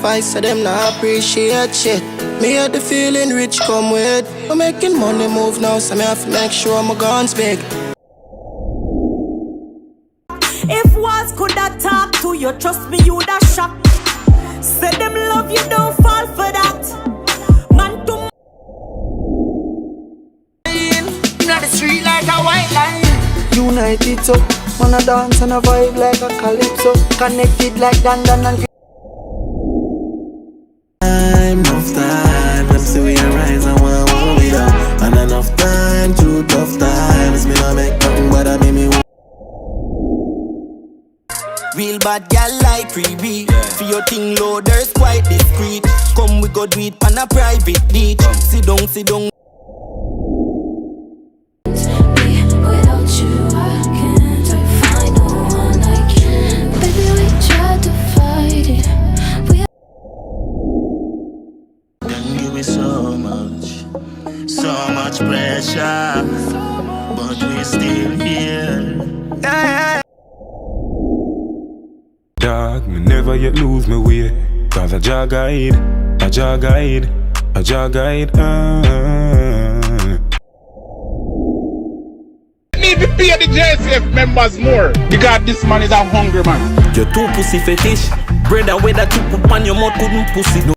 sacrifice, so them not appreciate shit. Me had the feeling rich come with. I'm making money move now, so me have to make sure my guns big. If was could I talk to you, trust me, you'd have shocked. Say them love you, don't fall for that. Man to Not the street like a white line. Unite it up, man a dance and a vibe like a calypso. Connected like Dan and Enough time, them see we arise and want hold it up. And enough time, through tough times, me not make nothing but I make me. Real bad gal like freebie. For your thing loaders quite discreet. Come we go do it pan a private beach. Sit down, sit down. Without you I can't, I find no one I can. Baby we tried to fight it. Can give me so much pressure, but we still here. Yeah. Dog, me never yet lose me way. Cause a jog guide. Need to pay the JSF members more. Because this man is a hungry man. You're too pussy fetish. Brother, whether to put on your mouth couldn't pussy.